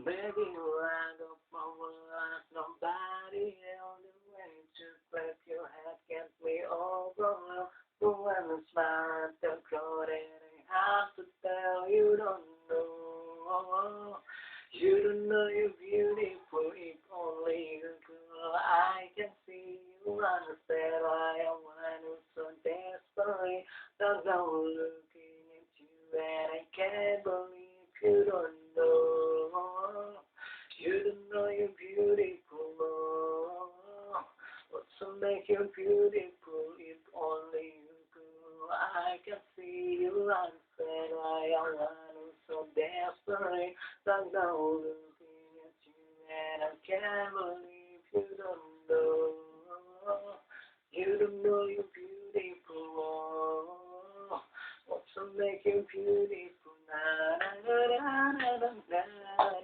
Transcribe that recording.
Baby, I don't want nobody else. The way you just flip your head gets me over. But when I smile at the crowd, it ain't hard to tell. You don't know. You don't know you're beautiful if only you could. I can see you understand why I want you so desperately. Cause I'm looking at you and I can't believe you don't know. You don't know you're beautiful. What's to make you beautiful if only you could? I can see you understand why I want you so desperately. Cause I'm looking at you and I can't believe you don't know. You don't know you're beautiful. What's to make you beautiful? Na na na na na na na.